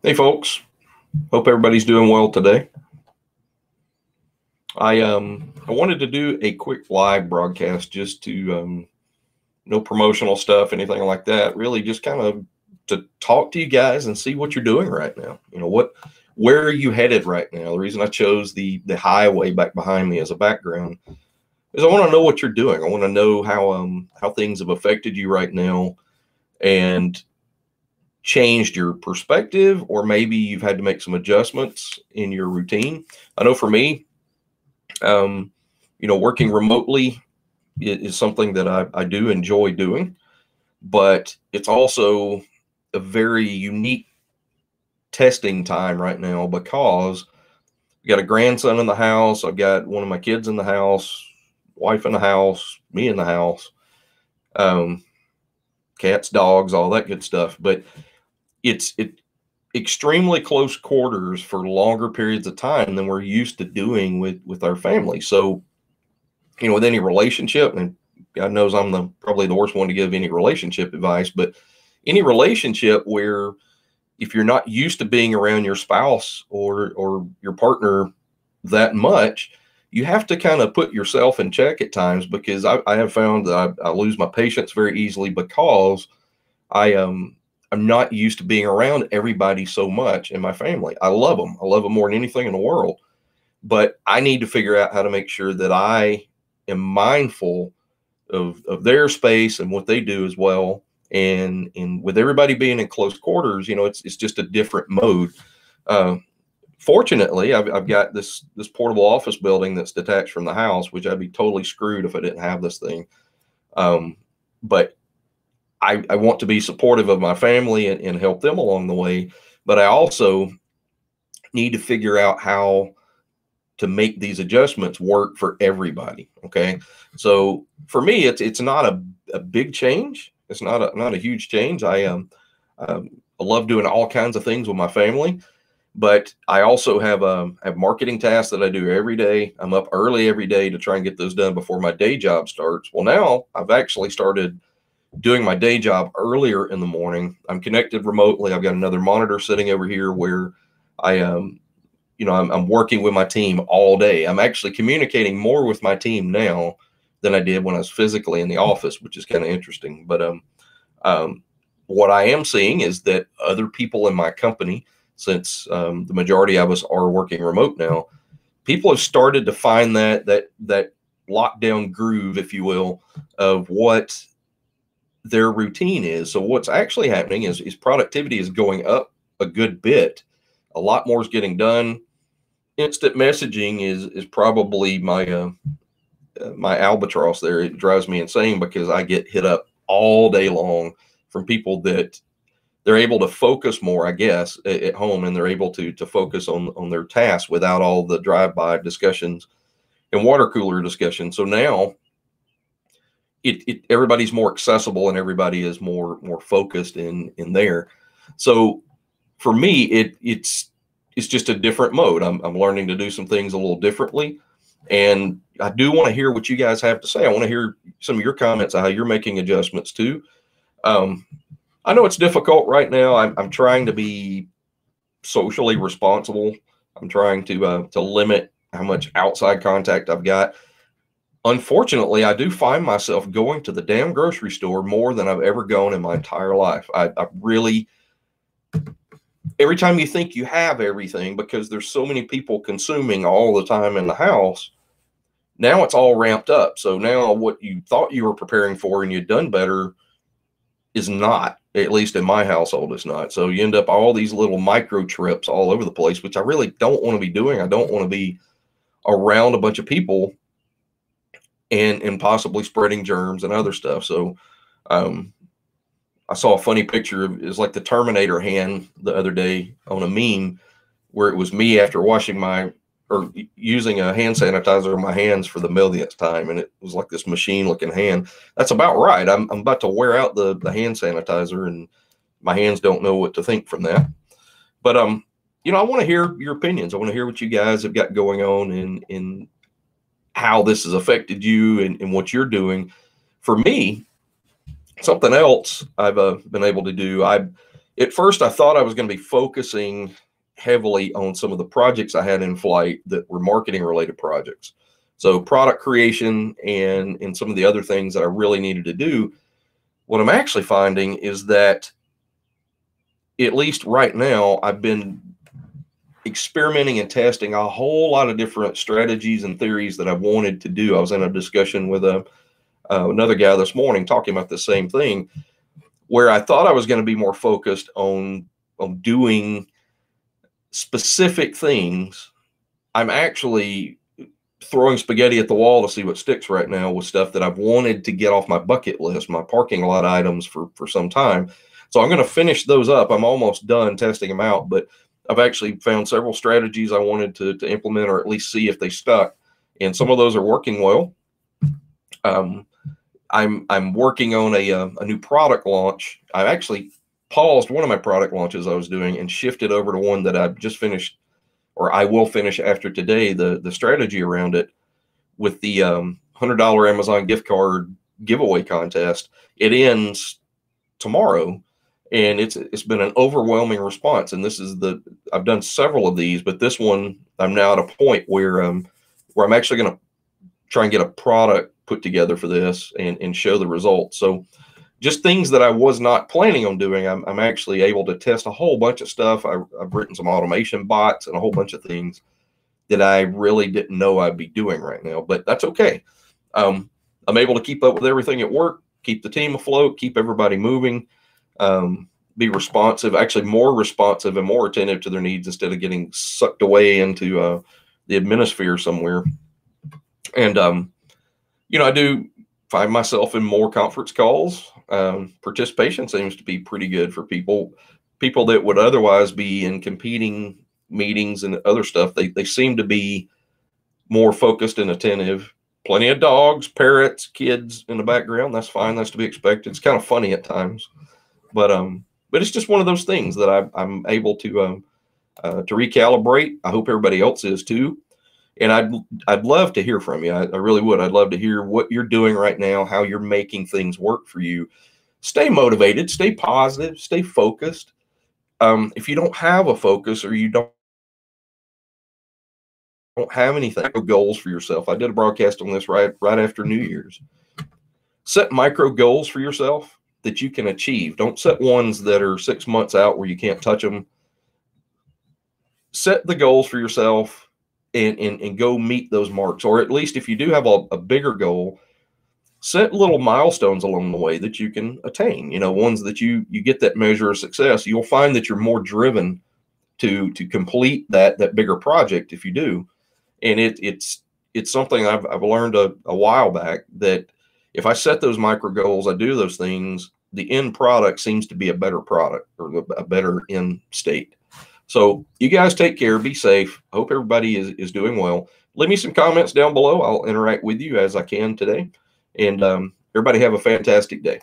Hey folks, hope everybody's doing well today. I wanted to do a quick live broadcast just to no promotional stuff, anything like that. Really, just kind of to talk to you guys and see what you're doing right now. Where are you headed right now? The reason I chose the highway back behind me as a background is I want to know what you're doing. I want to know how things have affected you right now and changed your perspective, or maybe you've had to make some adjustments in your routine. I know for me, working remotely is something that I do enjoy doing, but it's also a very unique testing time right now because we got a grandson in the house. I've got one of my kids in the house, wife in the house, me in the house, cats, dogs, all that good stuff. But it's extremely close quarters for longer periods of time than we're used to doing with our family. So, with any relationship, and God knows I'm probably the worst one to give any relationship advice, but any relationship where if you're not used to being around your spouse or your partner that much, you have to kind of put yourself in check at times, because I have found that I lose my patience very easily because I'm not used to being around everybody so much in my family. I love them. I love them more than anything in the world. But I need to figure out how to make sure that I am mindful of their space and what they do as well. And with everybody being in close quarters, it's just a different mode. Fortunately, I've got this portable office building that's detached from the house, which I'd be totally screwed if I didn't have this thing. But I want to be supportive of my family and help them along the way, but I also need to figure out how to make these adjustments work for everybody. Okay. So for me, it's not a big change. It's not a huge change. I love doing all kinds of things with my family, but I also have marketing tasks that I do every day. I'm up early every day to try and get those done before my day job starts. Well, now I've actually started doing my day job earlier in the morning. I'm connected remotely. I've got another monitor sitting over here where I'm working with my team all day. I'm actually communicating more with my team now than I did when I was physically in the office, which is kind of interesting. But what I am seeing is that other people in my company, since the majority of us are working remote now, people have started to find that lockdown groove, if you will, of what their routine is. So what's actually happening is productivity is going up a good bit. A lot more is getting done. Instant messaging is probably my my albatross there. It drives me insane because I get hit up all day long from people that they're able to focus more, I guess, at home, and they're able to focus on their tasks without all the drive-by discussions and water cooler discussions. So now everybody's more accessible and everybody is more focused in there. So for me, it's just a different mode. I'm learning to do some things a little differently, and I do want to hear what you guys have to say. I want to hear some of your comments on how you're making adjustments too. I know it's difficult right now. I'm trying to be socially responsible. I'm trying to limit how much outside contact I've got. Unfortunately, I do find myself going to the damn grocery store more than I've ever gone in my entire life. I really, every time you think you have everything, because there's so many people consuming all the time in the house, now it's all ramped up. So now what you thought you were preparing for and you'd done better is not, at least in my household, it's not. So you end up all these little micro trips all over the place, which I really don't want to be doing. I don't want to be around a bunch of people and possibly spreading germs and other stuff. So I saw a funny picture of, it's like the Terminator hand the other day on a meme where it was me after washing or using a hand sanitizer on my hands for the millionth time. And it was like this machine looking hand. That's about right. I'm about to wear out the hand sanitizer and my hands don't know what to think from that. But, I want to hear your opinions. I want to hear what you guys have got going on in how this has affected you and what you're doing. For me, something else I've been able to do, At first, I thought I was going to be focusing heavily on some of the projects I had in flight that were marketing related projects. So product creation and some of the other things that I really needed to do. What I'm actually finding is that, at least right now, I've been experimenting and testing a whole lot of different strategies and theories that I wanted to do. I was in a discussion with another guy this morning talking about the same thing, where I thought I was going to be more focused on doing specific things. I'm actually throwing spaghetti at the wall to see what sticks right now with stuff that I've wanted to get off my bucket list, my parking lot items for some time. So I'm going to finish those up. I'm almost done testing them out, but I've actually found several strategies I wanted to implement, or at least see if they stuck. And some of those are working well. I'm working on a new product launch. I actually paused one of my product launches I was doing and shifted over to one that I've just finished, or I will finish after today, the strategy around it, with the $100 Amazon gift card giveaway contest. It ends tomorrow, and it's been an overwhelming response. And this is I've done several of these, but this one, I'm now at a point where I'm actually going to try and get a product put together for this and show the results. So just things that I was not planning on doing, I'm actually able to test a whole bunch of stuff. I've written some automation bots and a whole bunch of things that I really didn't know I'd be doing right now, but that's okay. I'm able to keep up with everything at work, keep the team afloat, keep everybody moving, be responsive, actually more responsive and more attentive to their needs instead of getting sucked away into the administsphere somewhere. And, I do find myself in more conference calls. Participation seems to be pretty good for people that would otherwise be in competing meetings and other stuff. They seem to be more focused and attentive. Plenty of dogs, parrots, kids in the background. That's fine. That's to be expected. It's kind of funny at times, but it's just one of those things that I'm able to recalibrate. I hope everybody else is too. And I'd love to hear from you. I really would. I'd love to hear what you're doing right now, how you're making things work for you. Stay motivated, stay positive, stay focused. If you don't have a focus, or you don't have anything, goals for yourself. I did a broadcast on this right after New Year's. Set micro goals for yourself that you can achieve. Don't set ones that are 6 months out where you can't touch them. Set the goals for yourself and go meet those marks. Or at least if you do have a bigger goal, set little milestones along the way that you can attain, ones that you get that measure of success. You'll find that you're more driven to complete that bigger project if you do. And it's something I've learned a while back, that if I set those micro goals, I do those things, the end product seems to be a better product, or a better end state. So you guys take care, be safe. Hope everybody is doing well. Leave me some comments down below. I'll interact with you as I can today. And everybody have a fantastic day.